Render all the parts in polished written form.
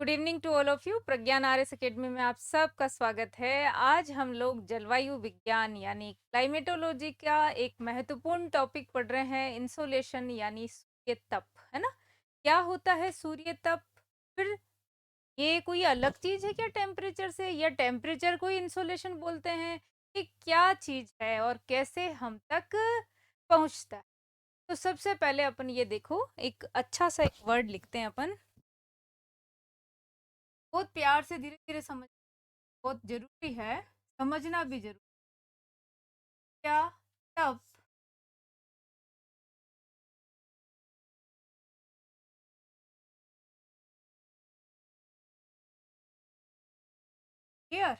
Good evening to all of you. Pragyan RS academy में आप सबका स्वागत है। आज हम लोग जलवायु विज्ञान यानी क्लाइमेटोलॉजी का एक महत्वपूर्ण टॉपिक पढ़ रहे हैं, इंसोलेशन यानी सूर्य तप, है ना। क्या होता है सूर्य तप? फिर ये कोई अलग चीज है क्या टेम्परेचर से, या टेम्परेचर को इंसोलेशन बोलते हैं? ये क्या चीज है और कैसे हम तक पहुंचता है? तो सबसे पहले अपन ये देखो, एक अच्छा सा एक वर्ड लिखते हैं अपन, बहुत प्यार से धीरे धीरे समझ, बहुत जरूरी है, समझना भी जरूरी। क्या? तब क्लियर।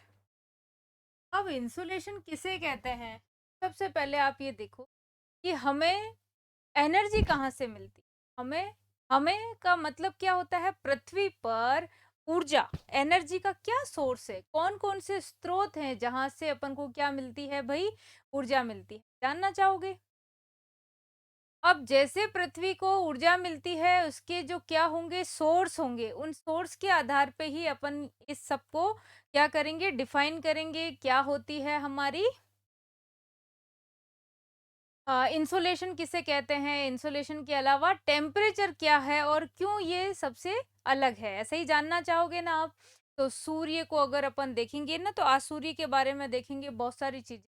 अब इंसुलेशन किसे कहते हैं? सबसे पहले आप ये देखो कि हमें एनर्जी कहाँ से मिलती है। हमें हमें का मतलब क्या होता है? पृथ्वी पर ऊर्जा, एनर्जी का क्या सोर्स है, कौन कौन से स्रोत हैं जहां से अपन को क्या मिलती है भाई? ऊर्जा मिलती है। जानना चाहोगे? अब जैसे पृथ्वी को ऊर्जा मिलती है, उसके जो क्या होंगे, सोर्स होंगे, उन सोर्स के आधार पे ही अपन इस सब को क्या करेंगे, डिफाइन करेंगे। क्या होती है हमारी इंसोलेशन, किसे कहते हैं? इंसोलेशन के अलावा टेम्परेचर क्या है और क्यों ये सबसे अलग है, ऐसे ही जानना चाहोगे ना आप? तो सूर्य को अगर अपन देखेंगे ना, तो आज सूर्य के बारे में देखेंगे बहुत सारी चीजें,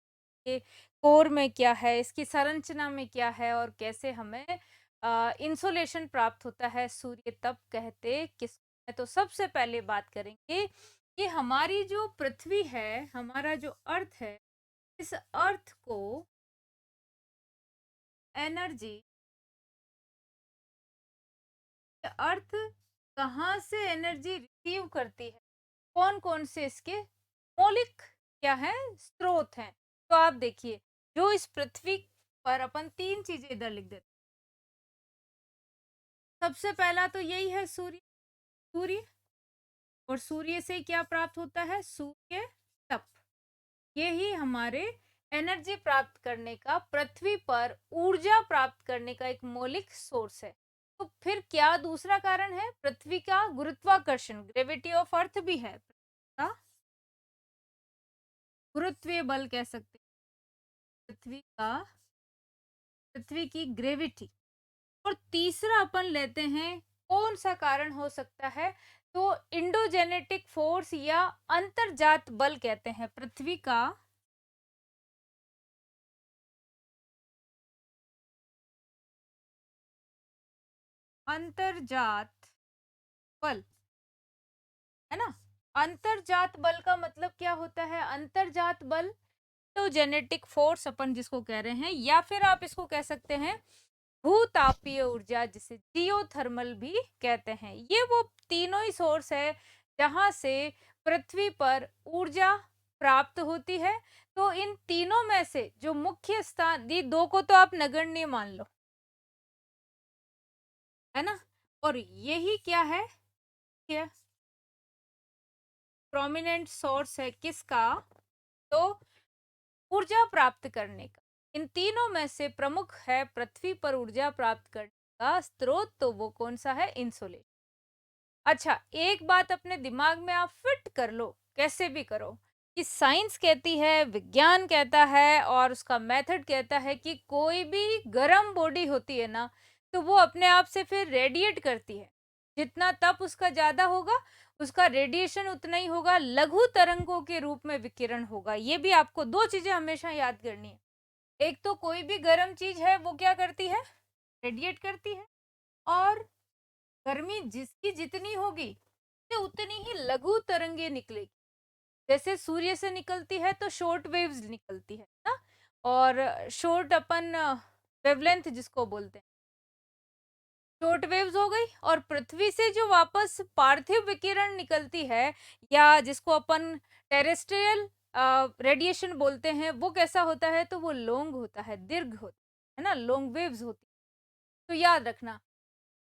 के कोर में क्या है, इसकी संरचना में क्या है, और कैसे हमें इंसोलेशन प्राप्त होता है। सूर्य तप कहते किस है? तो सबसे पहले बात करेंगे कि हमारी जो पृथ्वी है, हमारा जो अर्थ है, इस अर्थ को एनर्जी, अर्थ कहाँ से एनर्जी रिसीव करती है, कौन कौन से इसके मौलिक क्या है, स्रोत हैं? तो आप देखिए, जो इस पृथ्वी पर अपन तीन चीजें इधर लिख देते, सबसे पहला तो यही है सूर्य। सूर्य, और सूर्य से क्या प्राप्त होता है? सूर्य तप। ये ही हमारे एनर्जी प्राप्त करने का, पृथ्वी पर ऊर्जा प्राप्त करने का एक मौलिक सोर्स है। तो फिर क्या दूसरा कारण है? पृथ्वी का गुरुत्वाकर्षण, ग्रेविटी ऑफ अर्थ भी है, का गुरुत्वीय बल कह सकते हैं, पृथ्वी का, पृथ्वी की ग्रेविटी। और तीसरा अपन लेते हैं, कौन सा कारण हो सकता है? तो इंडोजेनेटिक फोर्स या अंतर्जात बल कहते हैं पृथ्वी का, अंतर्जात बल, है ना। अंतर्जात बल का मतलब क्या होता है? अंतर्जात बल तो जेनेटिक फोर्स अपन जिसको कह रहे हैं, या फिर आप इसको कह सकते हैं भूतापीय ऊर्जा, जिसे जियोथर्मल भी कहते हैं। ये वो तीनों ही सोर्स है जहां से पृथ्वी पर ऊर्जा प्राप्त होती है। तो इन तीनों में से जो मुख्य स्थान, दी दो को तो आप नगण्य मान लो, है ना। और यही क्या है, क्या प्रोमिनेंट सोर्स है किसका? तो ऊर्जा प्राप्त करने का। इन तीनों में से प्रमुख है पृथ्वी पर ऊर्जा प्राप्त करने का स्रोत, तो वो कौन सा है? इंसुलेशन। अच्छा, एक बात अपने दिमाग में आप फिट कर लो, कैसे भी करो, कि साइंस कहती है, विज्ञान कहता है, और उसका मेथड कहता है कि कोई भी गर्म बॉडी होती है ना, तो वो अपने आप से फिर रेडिएट करती है। जितना तप उसका ज्यादा होगा, उसका रेडिएशन उतना ही होगा, लघु तरंगों के रूप में विकिरण होगा। ये भी आपको दो चीजें हमेशा याद करनी है। एक तो कोई भी गर्म चीज है वो क्या करती है? रेडिएट करती है। और गर्मी जिसकी जितनी होगी, तो उतनी ही लघु तरंगे निकलेगी। जैसे सूर्य से निकलती है तो शॉर्ट वेव्स निकलती है ना। और शॉर्ट अपन वेवलेंथ जिसको बोलते हैं, शॉर्ट वेव्स हो गई। और पृथ्वी से जो वापस पार्थिव विकिरण निकलती है, या जिसको अपन टेरेस्ट्रियल रेडिएशन बोलते हैं, वो कैसा होता है? तो वो लॉन्ग होता है, दीर्घ होता है ना, लॉन्ग वेव्स होती है। तो याद रखना,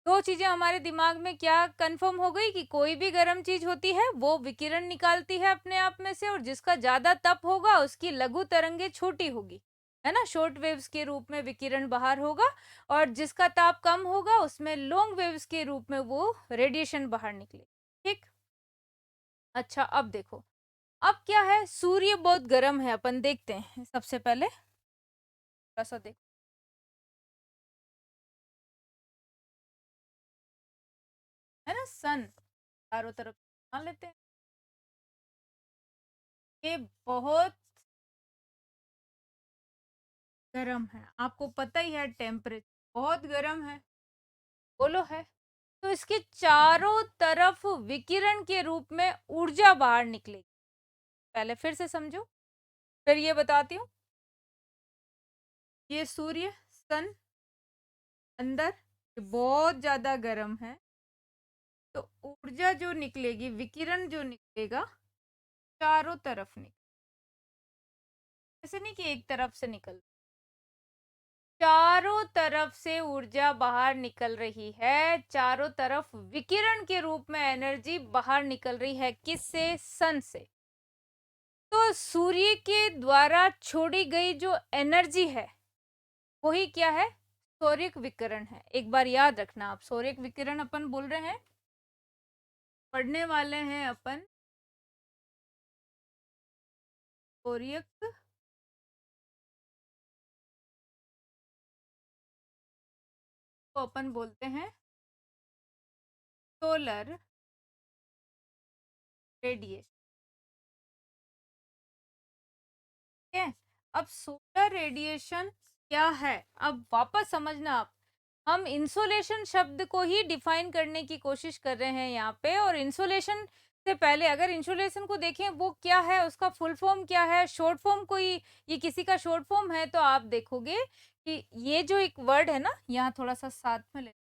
दो चीजें हमारे दिमाग में क्या कंफर्म हो गई, कि कोई भी गर्म चीज होती है वो विकिरण निकालती है अपने आप में से, और जिसका ज्यादा तप होगा उसकी लघु तरंगे छोटी होगी, है ना, शॉर्ट वेव्स के रूप में विकिरण बाहर होगा। और जिसका ताप कम होगा उसमें लॉन्ग वेव्स के रूप में वो रेडिएशन बाहर निकले। ठीक। अच्छा अब देखो, अब क्या है, सूर्य बहुत गर्म है, अपन देखते हैं सबसे पहले थोड़ा सा देख, है ना, सन चारों तरफ मान लेते हैं, ये बहुत गर्म है, आपको पता ही है टेम्परेचर बहुत गर्म है, बोलो है। तो इसके चारों तरफ विकिरण के रूप में ऊर्जा बाहर निकलेगी। पहले फिर से समझो, फिर ये बताती हूँ। ये सूर्य सन अंदर, ये बहुत ज्यादा गर्म है, तो ऊर्जा जो निकलेगी, विकिरण जो निकलेगा, चारों तरफ निकल, ऐसे नहीं कि एक तरफ से निकल, चारों तरफ से ऊर्जा बाहर निकल रही है, चारों तरफ विकिरण के रूप में एनर्जी बाहर निकल रही है, किससे, सन से। तो सूर्य के द्वारा छोड़ी गई जो एनर्जी है वही क्या है, सौरिक विकिरण है। एक बार याद रखना आप, सौरिक विकिरण अपन बोल रहे हैं, पढ़ने वाले हैं अपन, सौरिक को अपन बोलते हैं सोलर रेडिएशन। ठीक है, अब सोलर रेडिएशन क्या है, अब वापस समझना आप, हम इंसोलेशन शब्द को ही डिफाइन करने की कोशिश कर रहे हैं यहाँ पे, और इंसोलेशन से पहले अगर इंसोलेशन को देखें वो क्या है, उसका फुल फॉर्म क्या है, शॉर्ट फॉर्म कोई, ये किसी का शॉर्ट फॉर्म है, तो आप देखोगे कि ये जो एक वर्ड है ना, यहाँ थोड़ा सा साथ में ले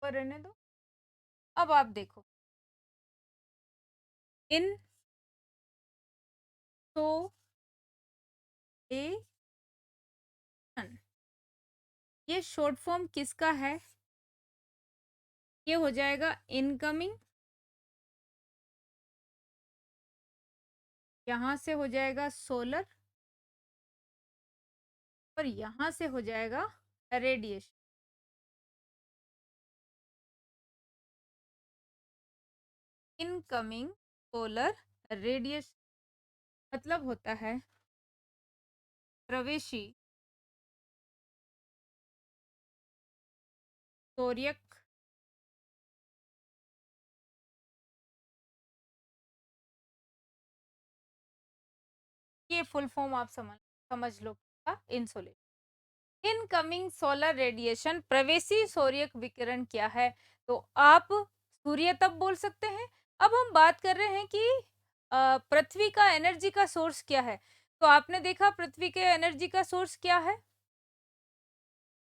पर रहने दो। अब आप देखो, इन तो ए ये शॉर्ट फॉर्म किसका है, ये हो जाएगा इनकमिंग, यहाँ से हो जाएगा सोलर, और यहाँ से हो जाएगा रेडिएशन। इनकमिंग सोलर रेडिएशन मतलब होता है प्रवेशी सोरियक ये फुल फॉर्म आप समझ समझ लो, इंसोलेशन। इनकमिंग सोलर रेडिएशन, प्रवेशी सौर्यक विकिरण क्या है, तो आप सूर्य तप बोल सकते हैं। अब हम बात कर रहे हैं कि पृथ्वी का एनर्जी का सोर्स क्या है, तो आपने देखा पृथ्वी के एनर्जी का सोर्स क्या है,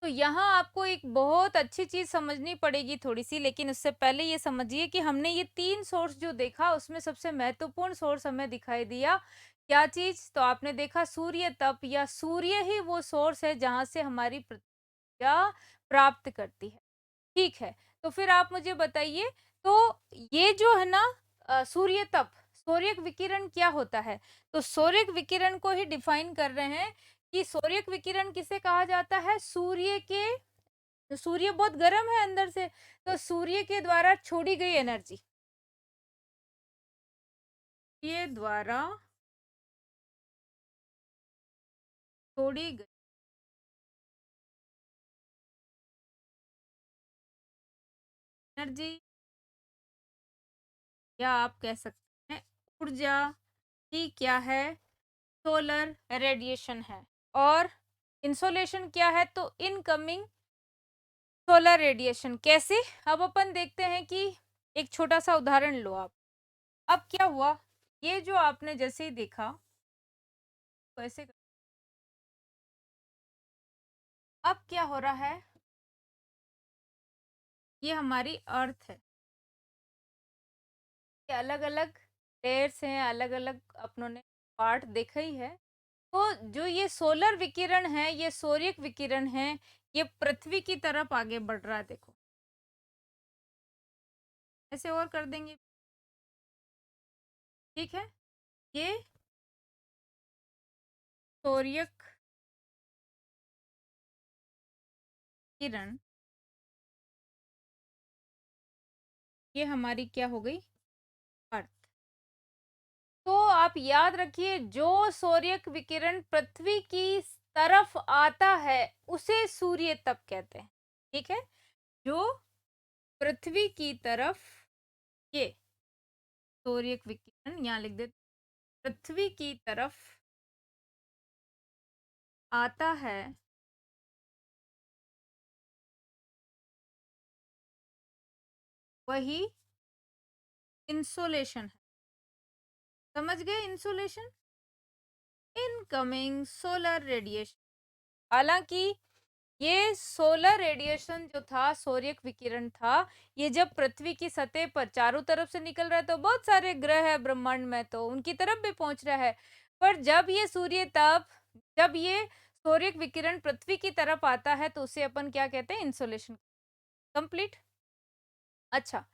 तो यहाँ आपको एक बहुत अच्छी चीज समझनी पड़ेगी थोड़ी सी, लेकिन उससे पहले ये समझिए कि हमने ये तीन सोर्स जो देखा उसमें सबसे महत्वपूर्ण सोर्स हमें दिखाई दिया, क्या चीज, तो आपने देखा सूर्य तप, या सूर्य ही वो सोर्स है जहां से हमारी ऊर्जा प्राप्त करती है। ठीक है, तो फिर आप मुझे बताइए, तो ये जो है ना, सूर्य तप, सौर्यक विकिरण क्या होता है, तो सौर्यक विकिरण को ही डिफाइन कर रहे हैं कि सौर्यक विकिरण किसे कहा जाता है, सूर्य के, सूर्य बहुत गर्म है अंदर से, तो सूर्य के द्वारा छोड़ी गई एनर्जी, ये द्वारा छोड़ी गई एनर्जी, या आप कह सकते हैं ऊर्जा ही क्या है, सोलर रेडिएशन है। और इंसोलेशन क्या है, तो इनकमिंग सोलर रेडिएशन। कैसे, अब अपन देखते हैं कि एक छोटा सा उदाहरण लो आप। अब क्या हुआ, ये जो आपने जैसे ही देखा वैसे, अब क्या हो रहा है, ये हमारी अर्थ है, ये अलग अलग लेयर्स हैं, अलग अलग अपनों ने पार्ट देखा ही है। तो जो ये सोलर विकिरण है, ये सौर्यक विकिरण है, ये पृथ्वी की तरफ आगे बढ़ रहा है, देखो ऐसे और कर देंगे, ठीक है, ये सौर्यक किरण, ये हमारी क्या हो गई, अर्थ। तो आप याद रखिए, जो सूर्य विकिरण पृथ्वी की तरफ आता है उसे सूर्य तप कहते हैं। ठीक है, जो पृथ्वी की तरफ, ये सूर्य विकिरण यहाँ लिख देते, पृथ्वी की तरफ आता है वही इंसोलेशन है। समझ गए, इंसोलेशन, इनकमिंग सोलर रेडिएशन। हालांकि ये सोलर रेडिएशन जो था, सूर्य विकिरण था, ये जब पृथ्वी की सतह पर चारों तरफ से निकल रहा है, तो बहुत सारे ग्रह है ब्रह्मांड में, तो उनकी तरफ भी पहुंच रहा है। पर जब ये सूर्य विकिरण पृथ्वी की तरफ आता है तो उसे अपन क्या कहते हैं, इंसोलेशन। कंप्लीट। अच्छा,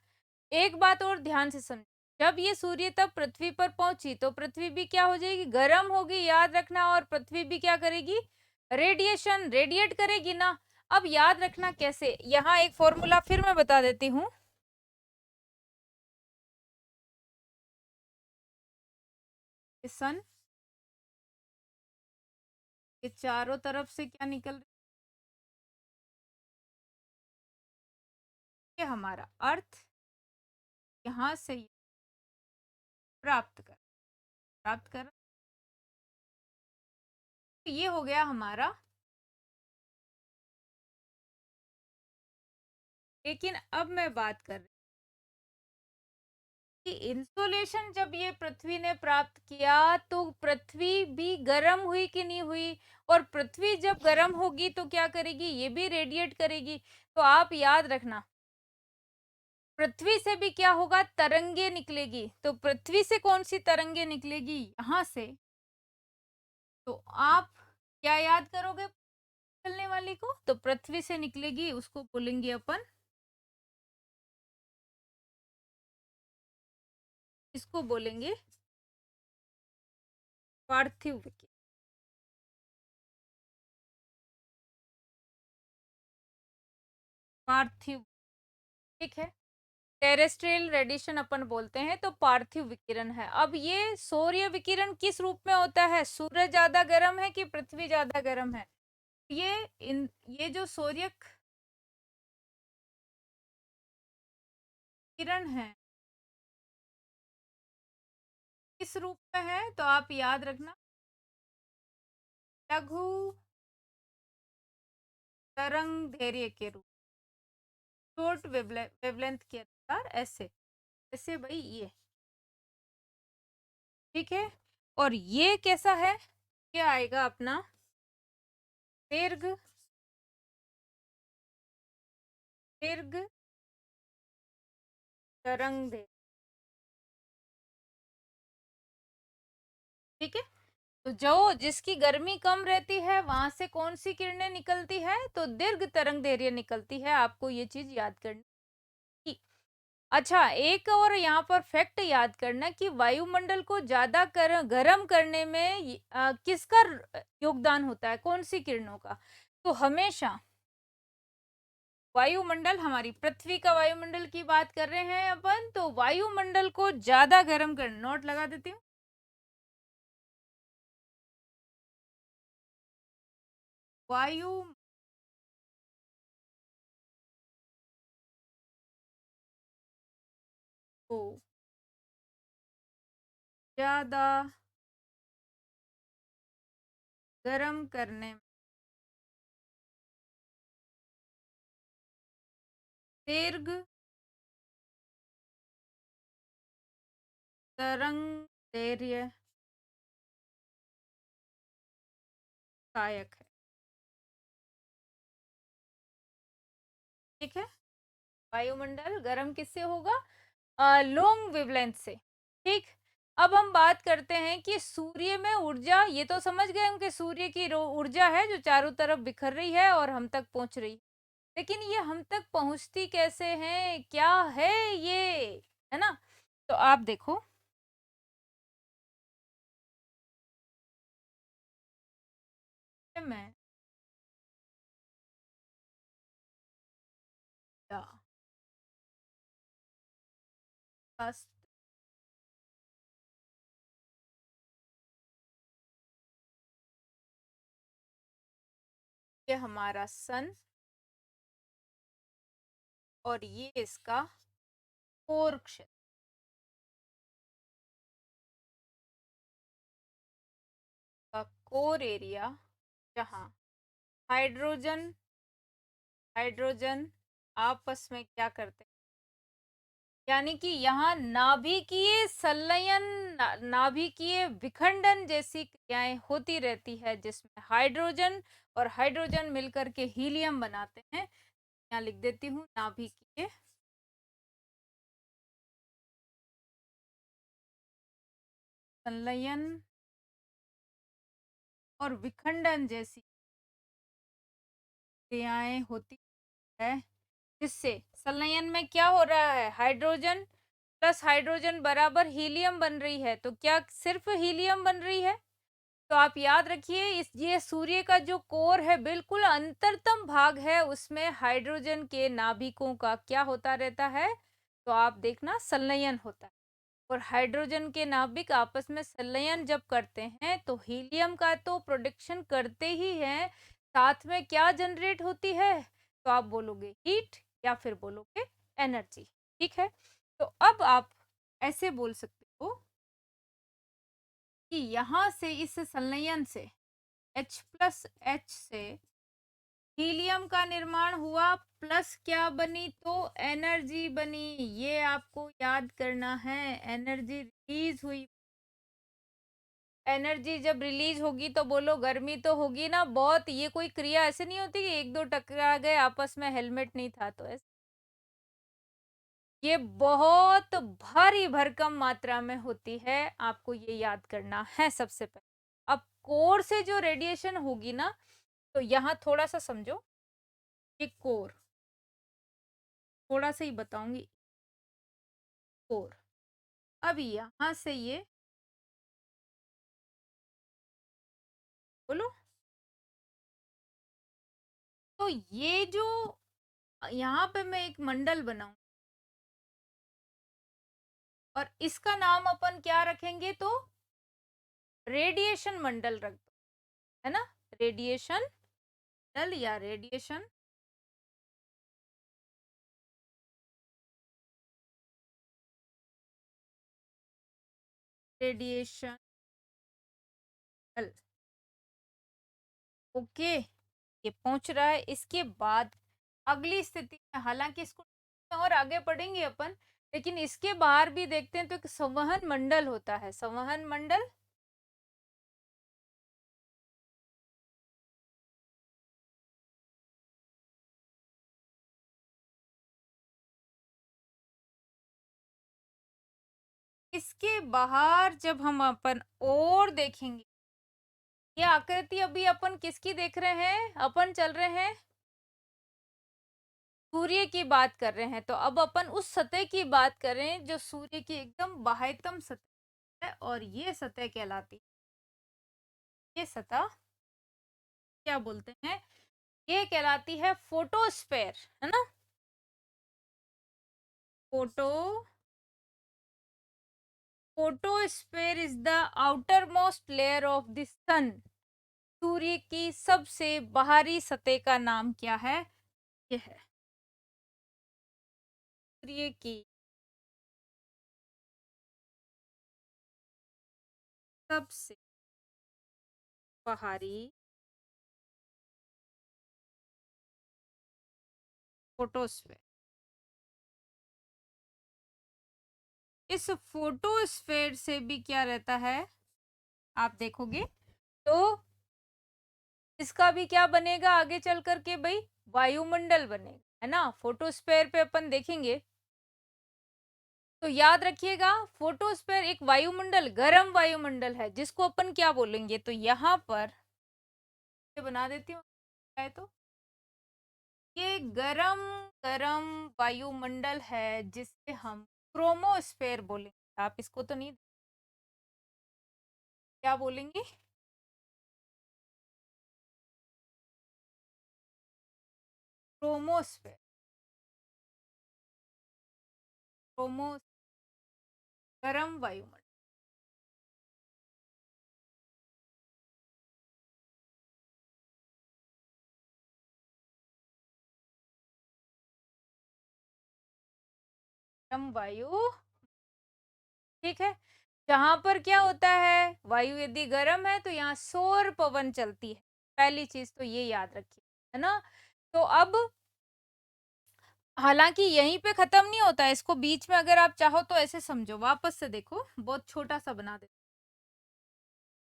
एक बात और ध्यान से समझ, जब ये सूर्य तब पृथ्वी पर पहुंची तो पृथ्वी भी क्या हो जाएगी, गर्म होगी, याद रखना। और पृथ्वी भी क्या करेगी, रेडिएशन रेडिएट करेगी ना। अब याद रखना कैसे, यहाँ एक फॉर्मूला फिर मैं बता देती हूँ। सन के चारों तरफ से क्या निकल रही है, हमारा अर्थ यहाँ से प्राप्त कर प्राप्त कर, तो ये हो गया हमारा। लेकिन अब मैं बात कर रही कि इंसुलेशन जब ये पृथ्वी ने प्राप्त किया तो पृथ्वी भी गर्म हुई कि नहीं हुई, और पृथ्वी जब गर्म होगी तो क्या करेगी, ये भी रेडिएट करेगी। तो आप याद रखना, पृथ्वी से भी क्या होगा, तरंगे निकलेगी। तो पृथ्वी से कौन सी तरंगे निकलेगी, यहां से। तो आप क्या याद करोगे निकलने वाली को, तो पृथ्वी से निकलेगी, उसको बोलेंगे अपन, इसको बोलेंगे पार्थिव विकिरण। पार्थिव, ठीक है, टेरेस्ट्रियल रेडिएशन अपन बोलते हैं, तो पार्थिव विकिरण है। अब ये सूर्य विकिरण किस रूप में होता है, सूरज ज्यादा गर्म है कि पृथ्वी ज्यादा गर्म है। ये जो सूर्य किरण है किस रूप में है, तो आप याद रखना, लघु तरंग दैर्घ्य के रूप, शॉर्ट वेवलेंथ के अनुसार, ऐसे ऐसे भाई ये, ठीक है। और ये कैसा है, ये आएगा अपना दीर्घ दीर्घ तरंग दैर्घ्य, ठीक है। तो जो जिसकी गर्मी कम रहती है वहां से कौन सी किरणें निकलती है, तो दीर्घ तरंग दैर्घ्य निकलती है। आपको ये चीज याद करनी थी। अच्छा, एक और यहाँ पर फैक्ट याद करना कि वायुमंडल को ज्यादा गर्म करने में किसका योगदान होता है, कौन सी किरणों का। तो हमेशा वायुमंडल, हमारी पृथ्वी का वायुमंडल की बात कर रहे हैं अपन, तो वायुमंडल को ज्यादा गर्म कर, नोट लगा देती हूँ, वायु को ज्यादा गर्म करने में दीर्घ तरंग दैर्घ्य सहायक है, ठीक है। वायुमंडल गर्म किससे होगा, लॉन्ग वेवलेंथ से, ठीक। अब हम बात करते हैं कि सूर्य में ऊर्जा, ये तो समझ गए हम कि सूर्य की ऊर्जा है जो चारों तरफ बिखर रही है और हम तक पहुंच रही है। लेकिन ये हम तक पहुंचती कैसे है, क्या है ये, है ना। तो आप देखो, मैं बस ये हमारा सन और ये इसका कोर क्षेत्र का कोर एरिया, जहाँ हाइड्रोजन हाइड्रोजन आपस में क्या करते हैं, यानी कि यहाँ नाभिकीय संलयन, नाभिकीय विखंडन जैसी क्रियाएं होती रहती है, जिसमें हाइड्रोजन और हाइड्रोजन मिलकर के हीलियम बनाते हैं। यहाँ लिख देती हूँ नाभिकीय संलयन और विखंडन जैसी क्रियाएं होती है, जिससे संलयन में क्या हो रहा है, हाइड्रोजन प्लस हाइड्रोजन बराबर हीलियम बन रही है। तो क्या सिर्फ हीलियम बन रही है? तो आप याद रखिए, इस ये सूर्य का जो कोर है बिल्कुल अंतरतम भाग है, उसमें हाइड्रोजन के नाभिकों का क्या होता रहता है, तो आप देखना संलयन होता है। और हाइड्रोजन के नाभिक आपस में संलयन जब करते हैं तो हीलियम का तो प्रोडक्शन करते ही हैं, साथ में क्या जनरेट होती है, तो आप बोलोगे हीट या फिर बोलोगे एनर्जी। ठीक है, तो अब आप ऐसे बोल सकते हो कि यहाँ से इस संलयन से H प्लस H से हीलियम का निर्माण हुआ, प्लस क्या बनी, तो एनर्जी बनी। ये आपको याद करना है, एनर्जी रिलीज हुई। एनर्जी जब रिलीज होगी तो बोलो गर्मी तो होगी ना बहुत। ये कोई क्रिया ऐसे नहीं होती कि एक दो टकरा गए आपस में, हेलमेट नहीं था तो ऐसे। ये बहुत भारी भरकम मात्रा में होती है, आपको ये याद करना है सबसे पहले। अब कोर से जो रेडिएशन होगी ना, तो यहाँ थोड़ा सा समझो, ये कोर थोड़ा सा ही बताऊंगी। कोर, अब यहाँ से ये बोलो, तो ये जो यहाँ पे मैं एक मंडल बनाऊं और इसका नाम अपन क्या रखेंगे, तो रेडिएशन मंडल रख दो, है ना, रेडिएशन मंडल या रेडिएशन रेडिएशन मंडल। ओके, ये पहुंच रहा है। इसके बाद अगली स्थिति में, हालांकि इसको और आगे पढ़ेंगे अपन, लेकिन इसके बाहर भी देखते हैं तो एक संवहन मंडल होता है। संवहन मंडल, इसके बाहर जब हम अपन और देखेंगे, ये आकृति अभी अपन किसकी देख रहे हैं, अपन चल रहे हैं सूर्य की बात कर रहे हैं। तो अब अपन उस सतह की बात करें जो सूर्य की एकदम बाह्यतम सतह है, और ये सतह कहलाती है, ये सतह क्या बोलते हैं, ये कहलाती है फोटोस्फेयर, है ना। Photo photosphere is the outer most layer of the sun. सूर्य की सबसे बाहरी सतह का नाम क्या है, ये है सूर्य की सबसे बाहरी फोटोस्फेयर। इस फोटोस्फेयर से भी क्या रहता है, आप देखोगे तो इसका भी क्या बनेगा आगे चल करके भाई, वायुमंडल बनेगा, है ना। फोटोस्फेयर पे अपन देखेंगे तो याद रखिएगा, फोटोस्फेयर एक वायुमंडल, गर्म वायुमंडल है, जिसको अपन क्या बोलेंगे, तो यहाँ पर ये बना देती हूँ है, तो ये गरम गरम वायुमंडल है, जिसे हम क्रोमोस्फेयर बोलेंगे। आप इसको तो नहीं, क्या बोलेंगे, क्रोमोस्फेयर, क्रोमो गर्म वायुमंडल। गर्म वायु, ठीक है। जहां पर क्या होता है, वायु यदि गर्म है तो यहाँ सौर पवन चलती है। पहली चीज तो ये याद रखिए, है ना। तो अब हालांकि यहीं पे खत्म नहीं होता है, इसको बीच में अगर आप चाहो तो ऐसे समझो, वापस से देखो, बहुत छोटा सा बना दे।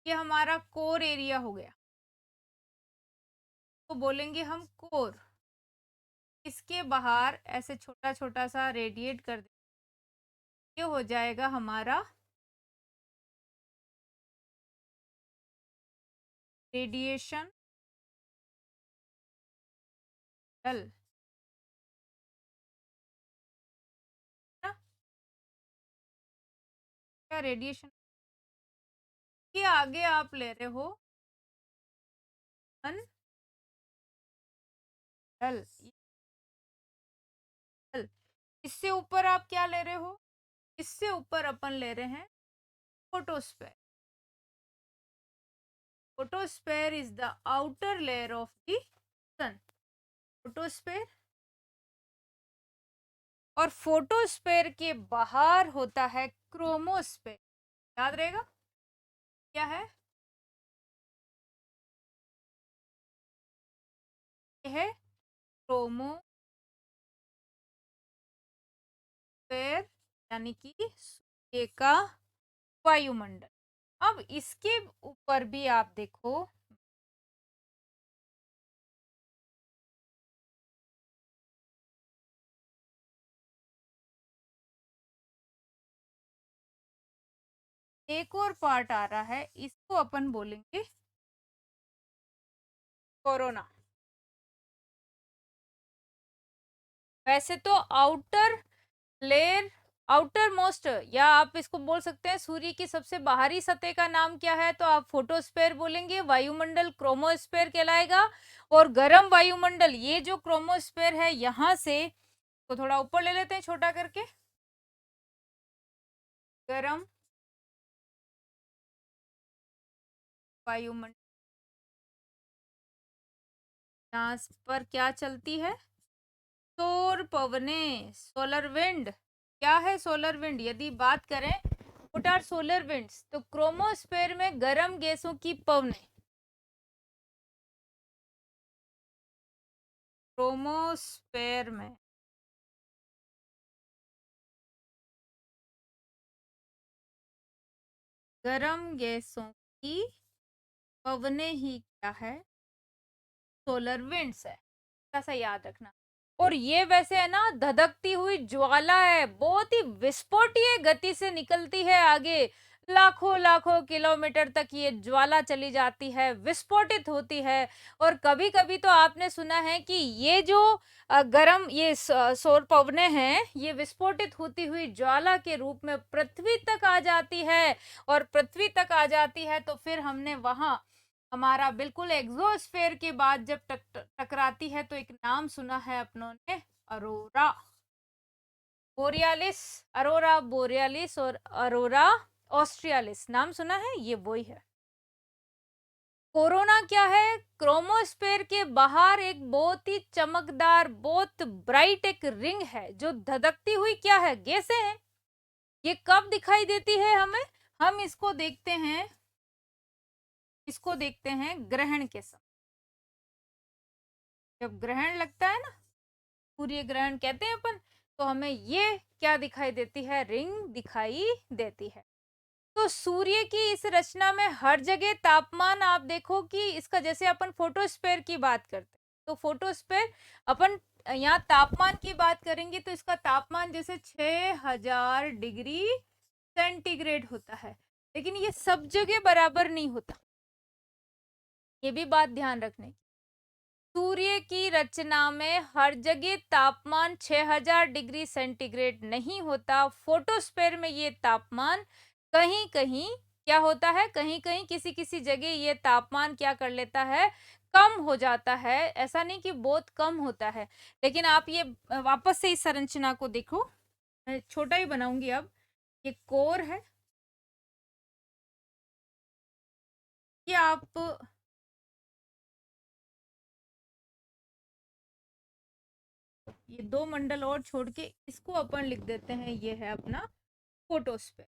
ये हमारा कोर एरिया हो गया, तो बोलेंगे हम कोर। इसके बाहर ऐसे छोटा छोटा सा रेडिएट कर दे, ये हो जाएगा हमारा रेडिएशन डल, ना। क्या रेडिएशन के आगे आप ले रहे हो अन डल, डल। इससे ऊपर आप क्या ले रहे हो, इससे ऊपर अपन ले रहे हैं photosphere. Photosphere is the outer layer of the sun. Photosphere, और फोटोस्फेयर के बाहर होता है क्रोमोस्फेयर। याद रहेगा क्या है, ये है क्रोमोस्फेयर, यानी कि सूर्य का वायुमंडल। अब इसके ऊपर भी आप देखो, एक और पार्ट आ रहा है, इसको अपन बोलेंगे कोरोना। वैसे तो आउटर लेयर, आउटर मोस्ट, या आप इसको बोल सकते हैं सूर्य की सबसे बाहरी सतह का नाम क्या है, तो आप फोटोस्फेयर बोलेंगे। वायुमंडल क्रोमोस्फेयर कहलाएगा। और गर्म वायुमंडल, ये जो क्रोमोस्फेयर है, यहां से तो थोड़ा ऊपर ले लेते हैं छोटा करके, गर्म वायुमंडल, यहाँ पर क्या चलती है, सौर पवने, सोलर विंड। क्या है सोलर विंड, यदि बात करें व्हाट आर सोलर विंड्स, तो क्रोमोस्फेयर में गर्म गैसों की पवने, क्रोमोस्फेयर में गर्म गैसों की पवने ही क्या है, सोलर विंड्स है। ऐसा याद रखना। और ये वैसे है ना धधकती हुई ज्वाला है, बहुत ही विस्फोटीय गति से निकलती है आगे, लाखों लाखों किलोमीटर तक ये ज्वाला चली जाती है, विस्फोटित होती है। और कभी कभी तो आपने सुना है कि ये जो गर्म ये सौर पवने हैं, ये विस्फोटित होती हुई ज्वाला के रूप में पृथ्वी तक आ जाती है। और पृथ्वी तक आ जाती है तो फिर हमने वहां हमारा बिल्कुल एग्जोस्फेयर के बाद जब टकराती है तो एक नाम सुना है अपनों ने, अरोरा बोरियालिस। अरोरा बोरियालिस और अरोरा ऑस्ट्रियालिस, नाम सुना है, ये वही है। कोरोना क्या है, क्रोमोस्फेयर के बाहर एक बहुत ही चमकदार, बहुत ब्राइट एक रिंग है, जो धधकती हुई क्या है, गैसें हैं। ये कब दिखाई देती है हमें, हम इसको देखते हैं, इसको देखते हैं ग्रहण के समय। जब ग्रहण लगता है ना, सूर्य ग्रहण कहते हैं अपन, तो हमें ये क्या दिखाई देती है, रिंग दिखाई देती है। तो सूर्य की इस रचना में हर जगह तापमान आप देखो कि इसका, जैसे अपन फोटोस्फेयर की बात करते हैं, तो फोटोस्फेयर अपन यहाँ तापमान की बात करेंगे तो इसका तापमान जैसे 6000 डिग्री सेंटीग्रेड होता है, लेकिन ये सब जगह बराबर नहीं होता, ये भी बात ध्यान रखने की। सूर्य की रचना में हर जगह तापमान 6000 डिग्री सेंटीग्रेड नहीं होता। फोटोस्फेयर में ये तापमान कहीं कहीं क्या होता है, कहीं कहीं किसी किसी जगह ये तापमान क्या कर लेता है, कम हो जाता है। ऐसा नहीं कि बहुत कम होता है, लेकिन आप ये वापस से इस संरचना को देखो, मैं छोटा ही बनाऊंगी अब। ये कोर है, ये आप ये दो मंडल और छोड़ के इसको अपन लिख देते हैं, ये है अपना फोटोस्फेयर।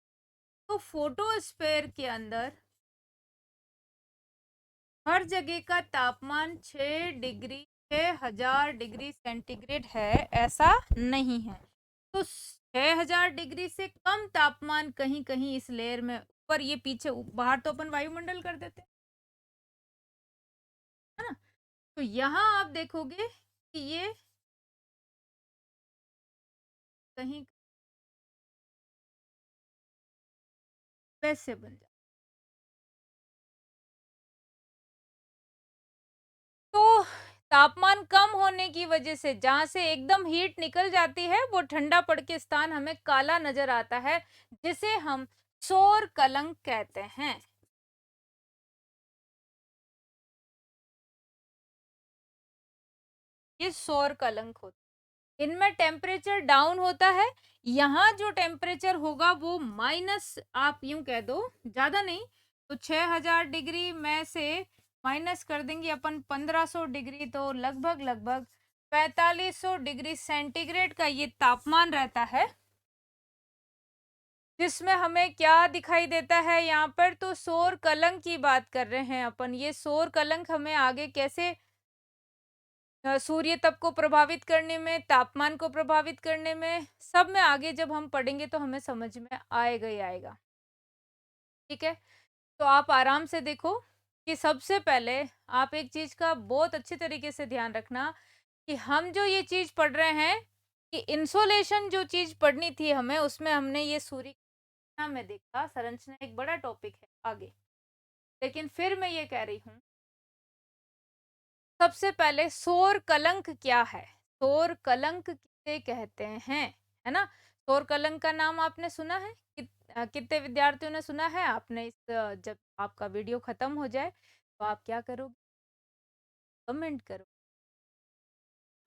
तो फोटोस्फेयर के अंदर हर जगह का तापमान 6,000 डिग्री सेंटीग्रेड है, ऐसा नहीं है। तो 6,000 डिग्री से कम तापमान कहीं कहीं इस लेयर में ऊपर, ये पीछे बाहर तो अपन वायुमंडल कर देते हैं, है ना। तो यहाँ आप देखोगे कि ये कहीं वैसे बन जाए। तो तापमान कम होने की वजह से जहां से एकदम हीट निकल जाती है वो ठंडा पड़ के स्थान हमें काला नजर आता है, जिसे हम सौर कलंक कहते हैं। ये सौर कलंक होता है, इनमें टेम्परेचर डाउन होता है। यहाँ जो टेम्परेचर होगा वो माइनस, आप यूं कह दो ज्यादा नहीं, तो 6,000 डिग्री में से माइनस कर देंगे अपन 1,500 डिग्री, तो लगभग लगभग 4,500 डिग्री सेंटीग्रेड का ये तापमान रहता है, जिसमें हमें क्या दिखाई देता है यहाँ पर। तो सौर कलंक की बात कर रहे हैं अपन। ये सौर कलंक हमें आगे कैसे सूर्य तप को प्रभावित करने में, तापमान को प्रभावित करने में, सब में आगे जब हम पढ़ेंगे तो हमें समझ में आएगा ही आएगा। ठीक है, तो आप आराम से देखो कि सबसे पहले आप एक चीज का बहुत अच्छे तरीके से ध्यान रखना कि हम जो ये चीज पढ़ रहे हैं कि इंसोलेशन जो चीज पढ़नी थी हमें, उसमें हमने ये सूर्य में देखा, संरचना एक बड़ा टॉपिक है आगे। लेकिन फिर मैं ये कह रही हूँ, सबसे पहले सौर कलंक क्या है, सौर कलंक किसे कहते हैं, है ना। सौर कलंक का नाम आपने सुना है, कितने विद्यार्थियों ने सुना है आपने इस जब आपका वीडियो खत्म हो जाए तो आप क्या करोगे, कमेंट करो।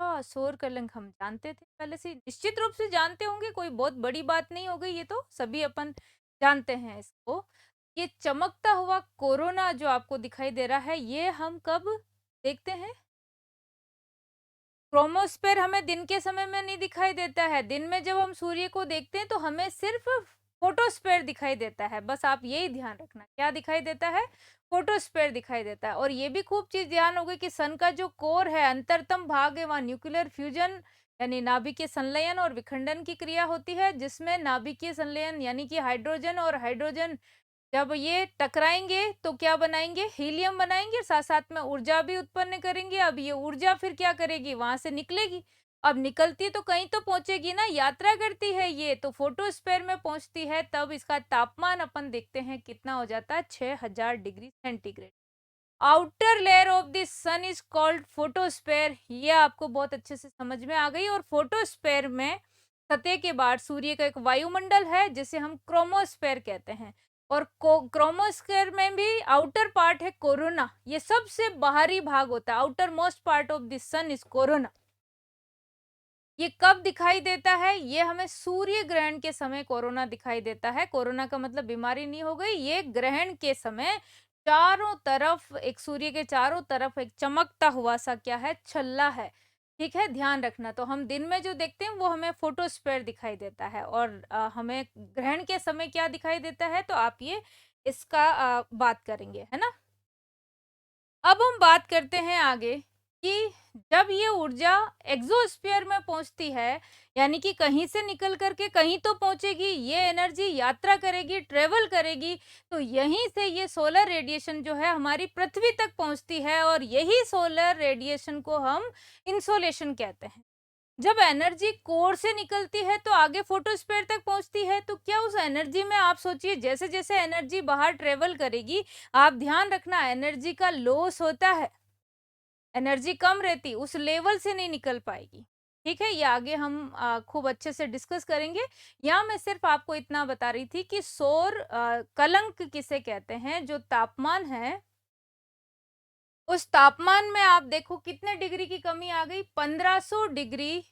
हाँ, सौर कलंक हम जानते थे पहले से, निश्चित रूप से जानते होंगे, कोई बहुत बड़ी बात नहीं हो गई, ये तो सभी अपन जानते हैं इसको। ये चमकता हुआ कोरोना जो आपको दिखाई दे रहा है, ये हम कब देखते हैं, क्रोमोस्फेयर हमें दिन के समय में नहीं दिखाई देता है। दिन में जब हम सूर्य को देखते हैं तो हमें सिर्फ फोटोस्फेयर दिखाई देता है, बस आप यही ध्यान रखना, क्या दिखाई देता है, फोटोस्फेयर दिखाई देता है। और ये भी खूब चीज ध्यान होगी कि सन का जो कोर है, अंतरतम भाग है, वहाँ न्यूक्लियर फ्यूजन यानी नाभिकीय संलयन और विखंडन की क्रिया होती है, जिसमें नाभिकीय संलयन यानी कि हाइड्रोजन और हाइड्रोजन जब ये टकराएंगे तो क्या बनाएंगे, हीलियम बनाएंगे, साथ साथ में ऊर्जा भी उत्पन्न करेंगे। अब ये ऊर्जा फिर क्या करेगी, वहां से निकलेगी। अब निकलती तो कहीं तो पहुंचेगी ना, यात्रा करती है ये, तो फोटोस्फेयर में पहुंचती है, तब इसका तापमान अपन देखते हैं कितना हो जाता है, 6,000 degree centigrade. Outer layer of the sun is called photosphere, ये आपको बहुत अच्छे से समझ में आ गई। और फोटोस्फेयर में सतह के बाद सूर्य का एक वायुमंडल है जिसे हम क्रोमोस्फेयर कहते हैं। और क्रोमोस्फेयर में भी आउटर पार्ट है कोरोना, ये सबसे बाहरी भाग होता है, outermost part of the sun is corona. ये कब दिखाई देता है, ये हमें सूर्य ग्रहण के समय कोरोना दिखाई देता है। कोरोना का मतलब बीमारी नहीं हो गई, ये ग्रहण के समय चारों तरफ, एक सूर्य के चारों तरफ एक चमकता हुआ सा क्या है, छल्ला है। ठीक है, ध्यान रखना। तो हम दिन में जो देखते हैं वो हमें फोटोस्फेयर दिखाई देता है, और हमें ग्रहण के समय क्या दिखाई देता है, तो आप ये इसका बात करेंगे, है ना। अब हम बात करते हैं आगे कि जब ये ऊर्जा एग्जोस्फीयर में पहुंचती है, यानी कि कहीं से निकल करके कहीं तो पहुंचेगी, ये एनर्जी यात्रा करेगी, ट्रेवल करेगी, तो यहीं से ये सोलर रेडिएशन जो है हमारी पृथ्वी तक पहुंचती है, और यही सोलर रेडिएशन को हम इंसोलेशन कहते हैं। जब एनर्जी कोर से निकलती है तो आगे फोटोस्फेयर तक पहुंचती है, तो क्या उस एनर्जी में आप सोचिए, जैसे जैसे एनर्जी बाहर ट्रेवल करेगी, आप ध्यान रखना एनर्जी का लॉस होता है, एनर्जी कम रहती, उस लेवल से नहीं निकल पाएगी। ठीक है, ये आगे हम खूब अच्छे से डिस्कस करेंगे। यहाँ मैं सिर्फ आपको इतना बता रही थी कि सौर कलंक किसे कहते हैं, जो तापमान है, उस तापमान में आप देखो कितने डिग्री की कमी आ गई, 1,500 डिग्री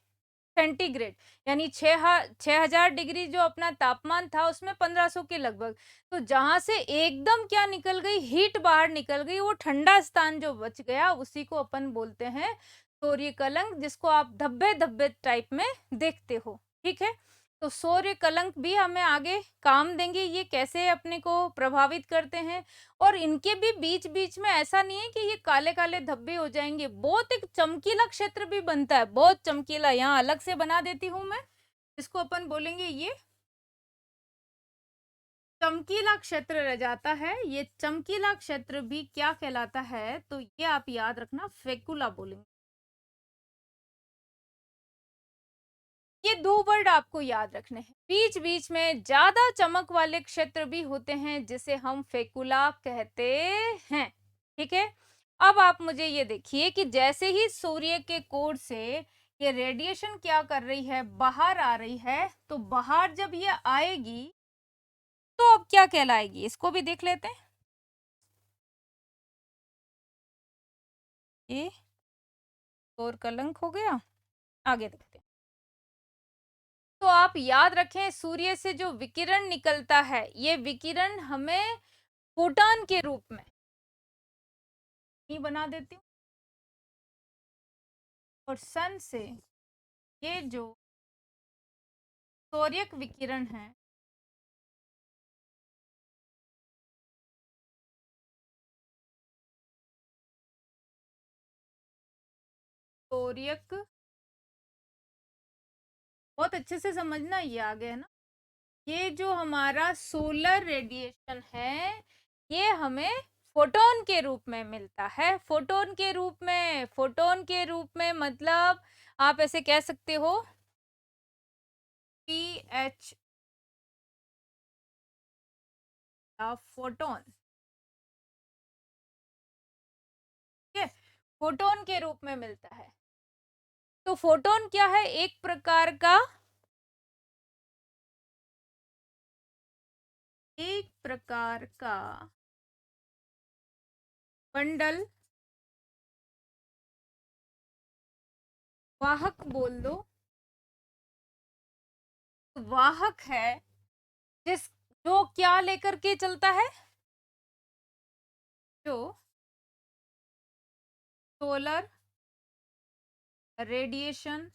सेंटीग्रेड, यानी 6000 डिग्री जो अपना तापमान था उसमें 1500 के लगभग। तो जहां से एकदम क्या निकल गई, हीट बाहर निकल गई, वो ठंडा स्थान जो बच गया उसी को अपन बोलते हैं सूर्य कलंक, जिसको आप धब्बे धब्बे टाइप में देखते हो। ठीक है, तो सूर्य कलंक भी हमें आगे काम देंगे, ये कैसे अपने को प्रभावित करते हैं। और इनके भी बीच बीच में ऐसा नहीं है कि ये काले काले धब्बे हो जाएंगे, बहुत एक चमकीला क्षेत्र भी बनता है, बहुत चमकीला। यहाँ अलग से बना देती हूँ मैं, इसको अपन बोलेंगे ये चमकीला क्षेत्र रह जाता है। ये चमकीला क्षेत्र भी क्या कहलाता है, तो ये आप याद रखना, फेकुला बोलेंगे। ये दो वर्ड आपको याद रखने हैं। बीच बीच में ज्यादा चमक वाले क्षेत्र भी होते हैं जिसे हम फेकुला कहते हैं। ठीक है, अब आप मुझे ये देखिए कि जैसे ही सूर्य के कोर से ये रेडिएशन क्या कर रही है, बाहर आ रही है, तो बाहर जब ये आएगी तो अब क्या कहलाएगी, इसको भी देख लेते हैं। ये और कलंक हो गया, आगे देखते हैं। तो आप याद रखें, सूर्य से जो विकिरण निकलता है, ये विकिरण हमें फोटॉन के रूप में ही बना देती हूँ। और सन से ये जो सौर्यक विकिरण है, सौर्यक, बहुत अच्छे से समझना, ये आ गया ना। ये जो हमारा सोलर रेडिएशन है, ये हमें फोटोन के रूप में मिलता है। फोटोन के रूप में, फोटोन के रूप में मतलब आप ऐसे कह सकते हो PH या फोटोन। ठीक है, फोटोन के रूप में मिलता है। तो फोटोन क्या है, एक प्रकार का, एक प्रकार का बंडल, वाहक बोल दो, वाहक है, जिस जो क्या लेकर के चलता है, जो सोलर रेडिएशन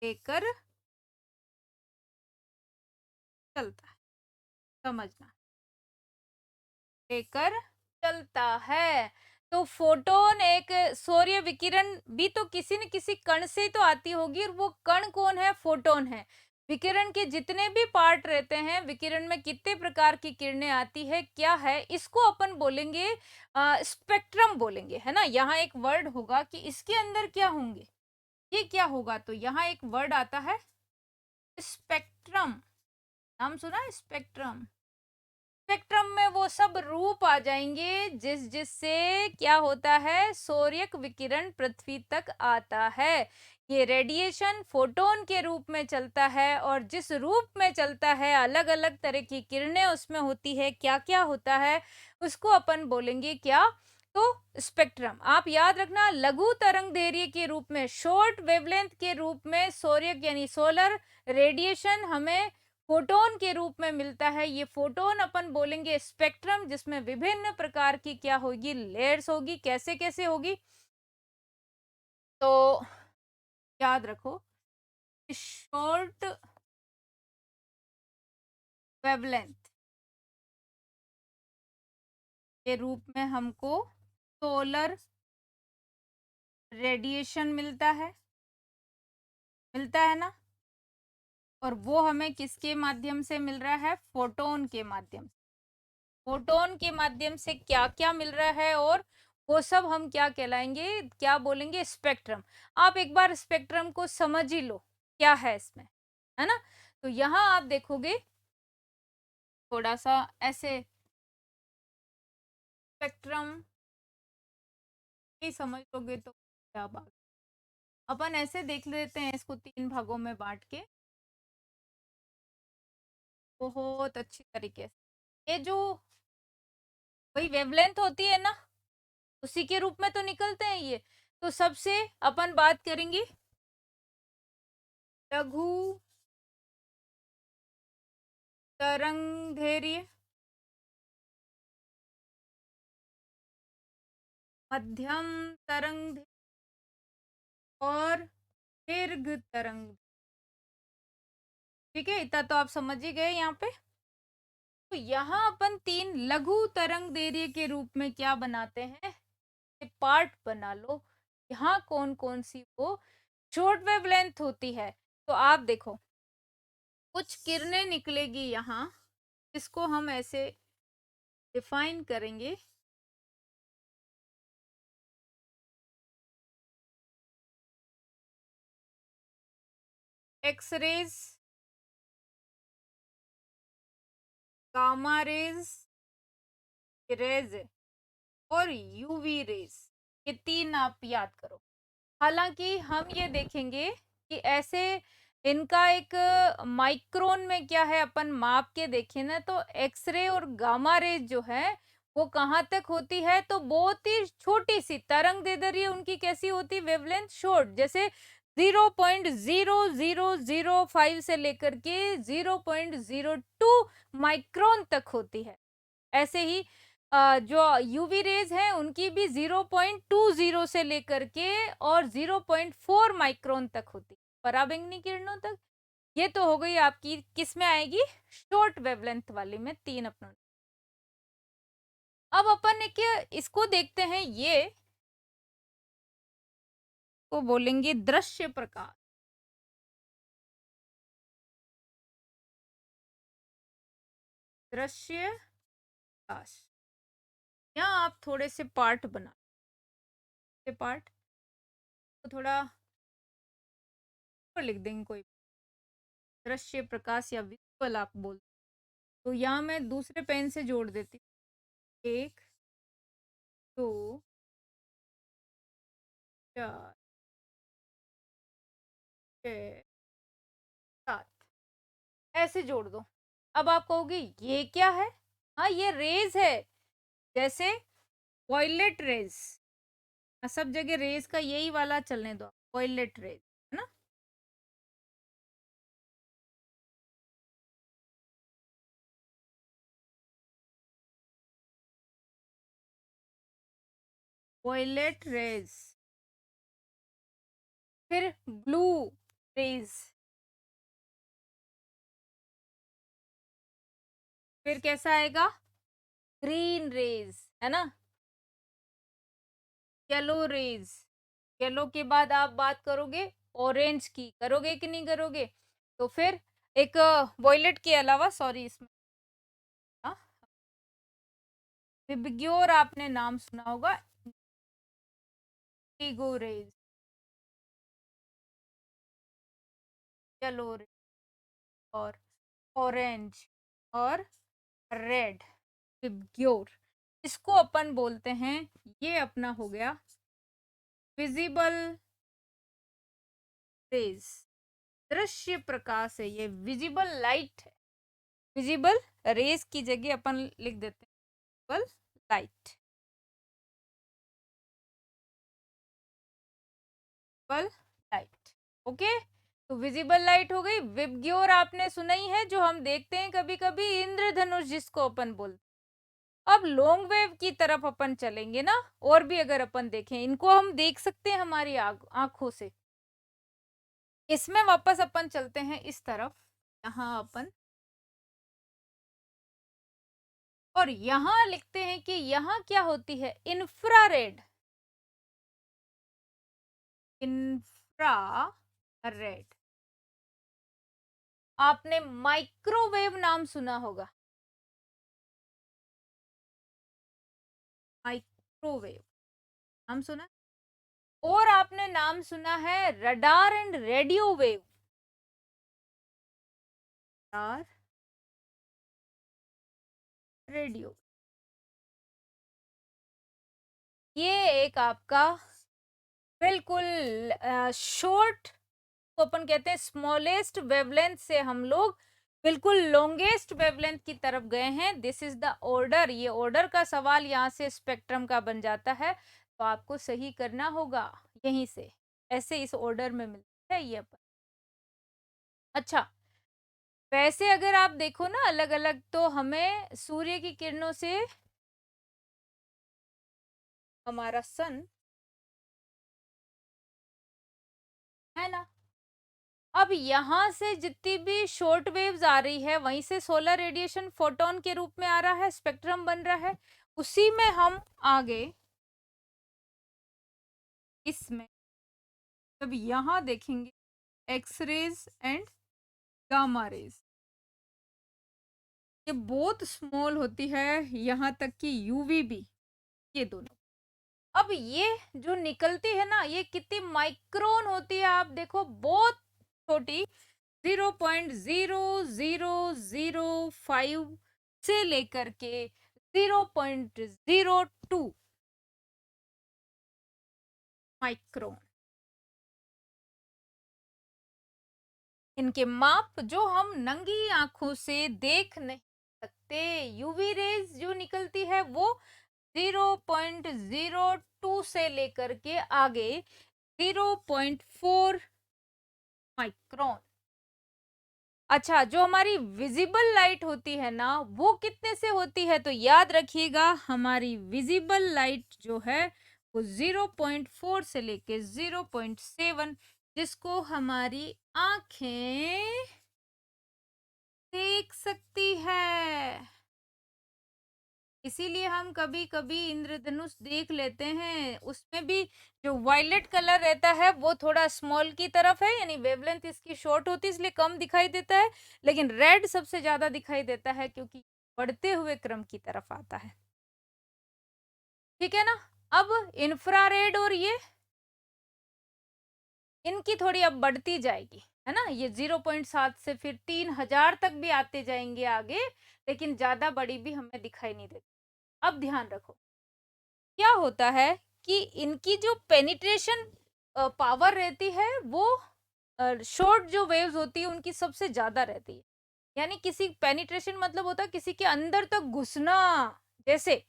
लेकर चलता है, समझना, लेकर चलता है। तो फोटोन एक सूर्य विकिरण भी तो किसी न किसी कण से तो आती होगी, और वो कण कौन है, फोटोन है। विकिरण के जितने भी पार्ट रहते हैं, विकिरण में कितने प्रकार की किरणें आती है, क्या है, इसको अपन बोलेंगे स्पेक्ट्रम बोलेंगे, है ना। यहाँ एक वर्ड होगा कि इसके अंदर क्या होंगे, ये क्या होगा, तो यहाँ एक वर्ड आता है स्पेक्ट्रम। नाम सुना है स्पेक्ट्रम। स्पेक्ट्रम में वो सब रूप आ जाएंगे जिससे क्या होता है, सूर्यक विकिरण पृथ्वी तक आता है। ये रेडिएशन फोटोन के रूप में चलता है, और जिस रूप में चलता है, अलग अलग तरह की किरणें उसमें होती है, क्या क्या होता है, उसको अपन बोलेंगे क्या, तो स्पेक्ट्रम। आप याद रखना, लघु तरंग दैर्घ्य के रूप में, शॉर्ट वेवलेंथ के रूप में सूर्य यानी सोलर रेडिएशन हमें फोटोन के रूप में मिलता है। ये फोटोन अपन बोलेंगे स्पेक्ट्रम, जिसमें विभिन्न प्रकार की क्या होगी, लेयर्स होगी। कैसे कैसे होगी, तो याद रखो, शॉर्ट वेवलेंथ के रूप में हमको सोलर रेडिएशन मिलता है ना। और वो हमें किसके माध्यम से मिल रहा है, फोटोन के माध्यम से। फोटोन के माध्यम से क्या क्या मिल रहा है, और वो सब हम क्या कहलाएंगे, क्या बोलेंगे, स्पेक्ट्रम। आप एक बार स्पेक्ट्रम को समझ ही लो क्या है इसमें, है ना। तो यहाँ आप देखोगे थोड़ा सा ऐसे, स्पेक्ट्रम ही समझ लोगे तो क्या बात। अपन ऐसे देख लेते हैं इसको तीन भागों में बांट के, बहुत अच्छी तरीके से। ये जो वही वेवलेंथ होती है ना, उसी के रूप में तो निकलते हैं ये। तो सबसे अपन बात करेंगे लघु तरंगदैर्घ्य, मध्यम तरंग और दीर्घ तरंग। ठीक है, इतना तो आप समझ ही गए यहाँ पे। तो यहाँ अपन 3 लघु तरंग दैर्घ्य के रूप में क्या बनाते हैं, पार्ट बना लो। यहाँ कौन कौन सी वो शॉर्ट वेव लेंथ होती है। तो आप देखो, कुछ किरणें निकलेगी यहाँ, इसको हम ऐसे डिफाइन करेंगे। X rays, gamma rays, rays और यूवी रेज, ये 3 आप याद करो। हालांकि हम ये देखेंगे कि ऐसे इनका एक माइक्रोन में क्या है, अपन माप के देखें ना तो एक्सरे और गामा रेज जो है वो कहाँ तक होती है, तो बहुत ही छोटी सी तरंग दैर्घ्य उनकी कैसी होती, वेवलेंथ शॉर्ट, जैसे 0.0005 से लेकर के 0.02 माइक्रोन तक होती है। ऐसे ही जो यूवी रेज है उनकी भी 0.20 से लेकर के और 0.4 माइक्रोन तक होती है, पराबैंगनी किरणों तक। ये तो हो गई आपकी, किस में आएगी, शॉर्ट वेवलेंथ वाली में, 3 अपना। अब अपन एक इसको देखते हैं, ये को बोलेंगे दृश्य प्रकाश। दृश्य प्रकाश, यहाँ आप थोड़े से पार्ट बना, पार्ट तो थोड़ा लिख देंगे, कोई दृश्य प्रकाश या विजुअल आप बोल। तो यहाँ मैं दूसरे पेन से जोड़ देती हूँ, 1 2 4 6 7, ऐसे जोड़ दो। अब आप कहोगे ये क्या है, हाँ ये रेज है, जैसे वॉयलेट रेज, सब जगह रेज का यही वाला चलने दो, वॉयलेट रेज है ना। वॉयलेट रेज, फिर ब्लू रेज, फिर कैसा आएगा, ग्रीन रेज है ना, येलो रेज, येलो के बाद आप बात करोगे ऑरेंज की, करोगे कि नहीं करोगे। तो फिर एक वॉयलेट के अलावा, सॉरी इसमें विबग्योर आपने नाम सुना होगा, इंडिगो रेज, येलो रेज और ऑरेंज और रेड, विबग्योर, इसको अपन बोलते हैं, ये अपना हो गया विजिबल रेज, दृश्य प्रकाश है, ये विजिबल लाइट है। विजिबल रेज की जगह अपन लिख देते हैं visible light, visible light. Okay, तो विजिबल लाइट हो गई। विबग्योर आपने सुना ही है, जो हम देखते हैं कभी कभी, इंद्रधनुष जिसको अपन बोलते हैं। अब लॉन्ग वेव की तरफ अपन चलेंगे ना, और भी अगर अपन देखें, इनको हम देख सकते हैं हमारी आंखों से। इसमें वापस अपन चलते हैं इस तरफ, यहाँ अपन, और यहाँ लिखते हैं कि यहाँ क्या होती है, इंफ्रारेड, इंफ्रारेड। आपने माइक्रोवेव नाम सुना होगा, माइक्रोवेव नाम सुना, और आपने नाम सुना है radar and radio wave, radar radio, ये एक आपका बिल्कुल शॉर्ट, तो अपन कहते हैं स्मॉलेस्ट वेवलेंथ से हम लोग बिल्कुल लॉन्गेस्ट वेवलेंथ की तरफ गए हैं। दिस इज द ऑर्डर, ये ऑर्डर का सवाल यहाँ से स्पेक्ट्रम का बन जाता है, तो आपको सही करना होगा यहीं से, ऐसे इस ऑर्डर में मिलता है ये अपन। अच्छा, वैसे अगर आप देखो ना अलग अलग, तो हमें सूर्य की किरणों से हमारा सन है ना, अब यहाँ से जितनी भी शॉर्ट वेव्स आ रही है वहीं से सोलर रेडिएशन फोटोन के रूप में आ रहा है, स्पेक्ट्रम बन रहा है। उसी में हम आगे इसमें जब यहाँ देखेंगे x rays and gamma rays, ये बहुत स्मॉल होती है, यहाँ तक कि यूवी भी, ये दोनों। अब ये जो निकलती है ना, ये कितनी माइक्रोन होती है, आप देखो बहुत छोटी, 0.0005 से लेकर के 0.02 माइक्रोन। इनके माप जो हम नंगी आंखों से देख नहीं सकते। यूवी रेज जो निकलती है वो 0.02 से लेकर के आगे 0.4 माइक्रोन। अच्छा, जो हमारी विजिबल लाइट होती है ना, वो कितने से होती है, तो याद रखिएगा हमारी विजिबल लाइट जो है वो 0.4 से लेके 0.7, जिसको हमारी आंखें देख सकती है। इसीलिए हम कभी कभी इंद्रधनुष देख लेते हैं, उसमें भी जो वायलेट कलर रहता है वो थोड़ा स्मॉल की तरफ है, यानी वेवलेंथ इसकी शॉर्ट होती है इसलिए कम दिखाई देता है, लेकिन रेड सबसे ज्यादा दिखाई देता है क्योंकि बढ़ते हुए क्रम की तरफ आता है। ठीक है ना। अब इंफ्रारेड और ये इनकी थोड़ी अब बढ़ती जाएगी, है ना, ये 0.7 से फिर 3000 तक भी आते जाएंगे आगे, लेकिन ज्यादा बड़ी भी हमें दिखाई नहीं देती। अब ध्यान रखो क्या होता है कि इनकी जो पेनिट्रेशन पावर रहती है वो शॉर्ट जो वेव्स होती है उनकी सबसे ज्यादा रहती है, यानी किसी पेनिट्रेशन मतलब होता है किसी के अंदर तक घुसना। जैसे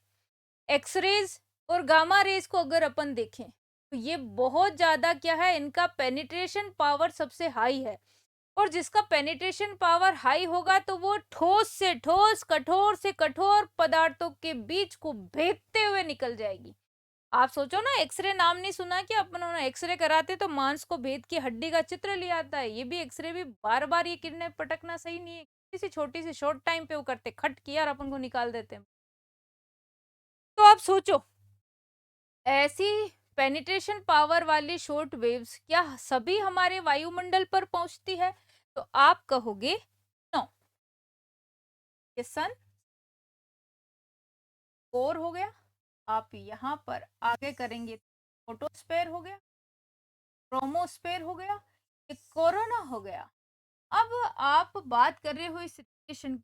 एक्सरेज और गामा रेज को अगर अपन देखें तो ये बहुत ज्यादा क्या है, इनका पेनिट्रेशन पावर सबसे हाई है, और जिसका पेनिट्रेशन पावर हाई होगा तो वो ठोस से ठोस, कठोर से कठोर पदार्थों के बीच को भेदते हुए निकल जाएगी। आप सोचो ना, एक्सरे नाम नहीं सुना कि अपन एक्सरे कराते तो मांस को भेद के हड्डी का चित्र ले आता है, ये भी एक्सरे भी बार बार ये किरणें पटकना सही नहीं है, किसी छोटी सी शॉर्ट टाइम पे वो करते खट किया और अपन को निकाल देते हैं। तो आप सोचो ऐसी पेनिट्रेशन पावर वाली शॉर्ट वेव्स क्या सभी हमारे वायुमंडल पर पहुंचती है, तो आप कहोगे नो, ये सन कोर हो गया, आप यहाँ पर आगे करेंगे फोटोस्फेयर हो गया, क्रोमोस्फेयर हो गया, ये कोरोना हो गया। अब आप बात कर रहे हो इस सिचुएशन की,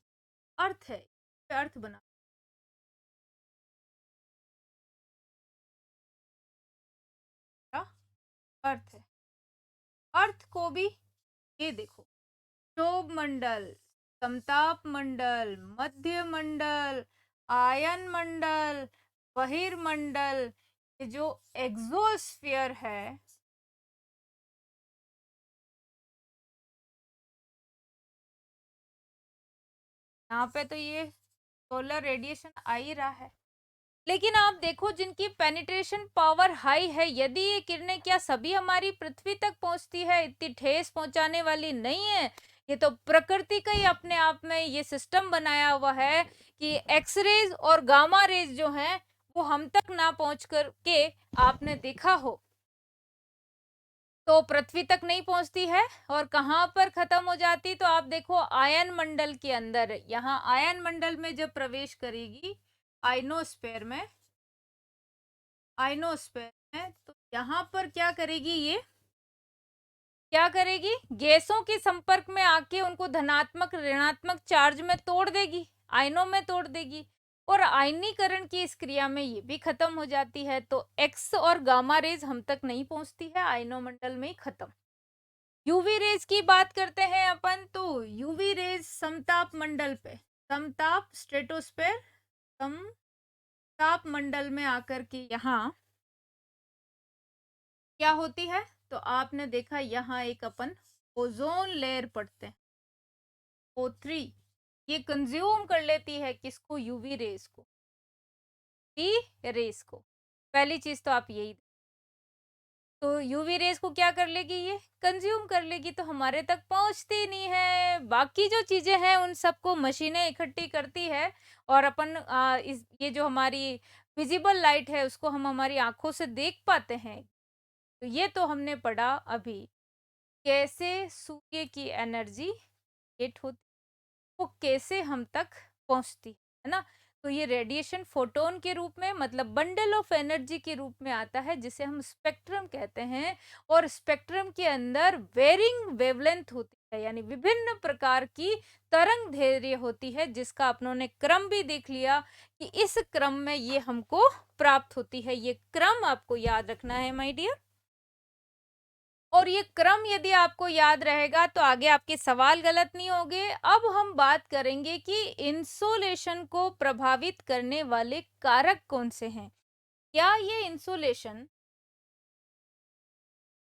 अर्थ है, अर्थ बना अर्थ है, अर्थ को भी ये देखो, क्षोभ मंडल, समताप मंडल, मध्य मंडल, आयन मंडल, बहिर्मंडल, ये जो एक्सोस्फीयर है, यहाँ पे तो ये सोलर रेडिएशन आ ही रहा है, लेकिन आप देखो जिनकी पेनिट्रेशन पावर हाई है, यदि ये किरणें क्या सभी हमारी पृथ्वी तक पहुंचती है, इतनी ठेस पहुंचाने वाली नहीं है। ये तो प्रकृति का ही अपने आप में ये सिस्टम बनाया हुआ है कि एक्सरेज और गामा रेज जो हैं वो हम तक ना पहुंच कर के आपने देखा हो तो पृथ्वी तक नहीं पहुंचती है, और कहाँ पर खत्म हो जाती, तो आप देखो आयन मंडल के अंदर, यहाँ आयन मंडल में जब प्रवेश करेगी आइनोस्फेयर में, आइनोस्फेयर में, तो यहाँ पर क्या करेगी, ये क्या करेगी, गैसों के संपर्क में आके उनको धनात्मक ऋणात्मक चार्ज में तोड़ देगी, आयनों में तोड़ देगी, और आयनीकरण की इस क्रिया में ये भी खत्म हो जाती है। तो एक्स और गामा रेज हम तक नहीं पहुंचती है, आयनों मंडल में ही खत्म। यूवी रेज की बात करते हैं अपन, तो यूवी रेज समताप मंडल पे, समताप स्ट्रेटोस्फेयर, समताप मंडल में आकर के यहाँ क्या होती है, तो आपने देखा यहाँ एक अपन ओजोन लेयर पढ़ते हैं, O3 ये कंज्यूम कर लेती है किसको, यूवी रेस को, रेस को। पहली चीज तो आप यही, तो यूवी रेस को क्या कर लेगी, ये कंज्यूम कर लेगी, तो हमारे तक पहुंचती नहीं है। बाकी जो चीजें हैं उन सबको मशीनें इकट्ठी करती है, और अपन इस ये जो हमारी विजिबल लाइट है उसको हम हमारी आंखों से देख पाते हैं। तो ये तो हमने पढ़ा अभी, कैसे सूर्य की एनर्जी हिट होती, वो कैसे हम तक पहुंचती है ना। तो ये रेडिएशन फोटोन के रूप में, मतलब बंडल ऑफ एनर्जी के रूप में आता है, जिसे हम स्पेक्ट्रम कहते हैं। और स्पेक्ट्रम के अंदर वेरिंग वेवलेंथ होती है, यानी विभिन्न प्रकार की तरंग दैर्ध्य होती है, जिसका अपनों ने क्रम भी देख लिया कि इस क्रम में ये हमको प्राप्त होती है। ये क्रम आपको याद रखना है माय डियर। और ये क्रम यदि आपको याद रहेगा तो आगे आपके सवाल गलत नहीं होंगे। अब हम बात करेंगे कि इंसोलेशन को प्रभावित करने वाले कारक कौन से हैं। क्या ये इंसोलेशन,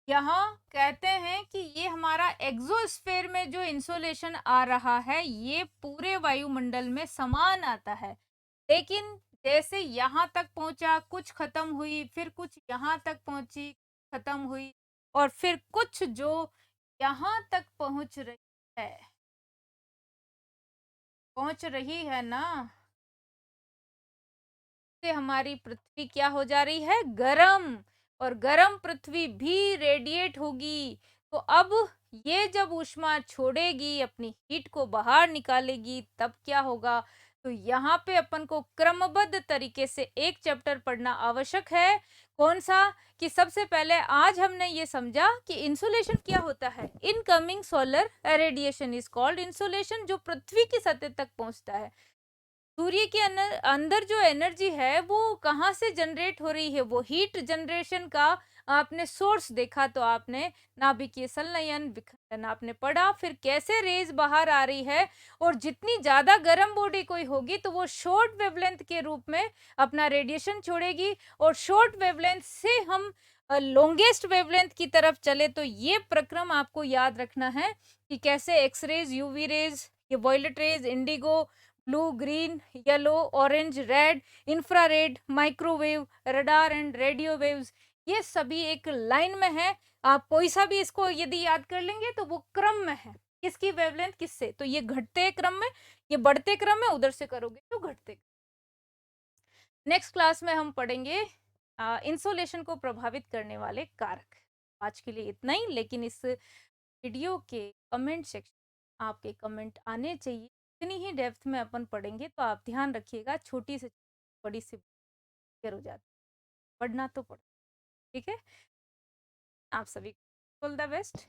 यहाँ कहते हैं कि ये हमारा एक्सोस्फेयर में जो इंसोलेशन आ रहा है ये पूरे वायुमंडल में समान आता है, लेकिन जैसे यहाँ तक पहुंचा कुछ खत्म हुई, फिर कुछ यहाँ तक पहुंची खत्म हुई, और फिर कुछ जो यहाँ तक पहुंच रही है ना, से हमारी पृथ्वी क्या हो जा रही है, गरम। और गरम पृथ्वी भी रेडिएट होगी। तो अब ये जब ऊष्मा छोड़ेगी, अपनी हीट को बाहर निकालेगी, तब क्या होगा। तो यहाँ पे अपन को क्रमबद्ध तरीके से एक चैप्टर पढ़ना आवश्यक है। कौन सा, कि सबसे पहले आज हमने ये समझा कि इंसुलेशन क्या होता है। Incoming solar radiation is called insolation, जो पृथ्वी की सतह तक पहुंचता है। सूर्य के अंदर जो एनर्जी है वो कहाँ से जनरेट हो रही है, वो हीट जनरेशन का आपने सोर्स देखा, तो आपने नाभिकीय संलयन विखंडन आपने पढ़ा, फिर कैसे रेज बाहर आ रही है। और जितनी ज्यादा गर्म बॉडी कोई होगी तो वो शॉर्ट वेवलेंथ के रूप में अपना रेडिएशन छोड़ेगी, और शॉर्ट वेवलेंथ से हम लॉन्गेस्ट वेवलेंथ की तरफ चले। तो ये प्रक्रम आपको याद रखना है कि कैसे एक्सरेज, यूवी रेज, ये violet rays, indigo, blue, green, yellow, orange, red, infrared, microwave, radar and radio waves, ये सभी एक लाइन में है। आप कोई सा भी इसको यदि याद कर लेंगे तो वो क्रम में है, किसकी वेवलेंथ किससे, तो ये घटते क्रम में, ये बढ़ते क्रम में, उधर से करोगे तो घटते। नेक्स्ट क्लास में हम पढ़ेंगे इंसोलेशन को प्रभावित करने वाले कारक। आज के लिए इतना ही, लेकिन इस वीडियो के कमेंट सेक्शन आपके कमेंट आने चाहिए। इतनी ही डेप्थ में अपन पढ़ेंगे, तो आप ध्यान रखिएगा, छोटी से बड़ी से क्लियर हो जाती, पढ़ना तो पढ़, ठीक है। आप सभी को ऑल द बेस्ट।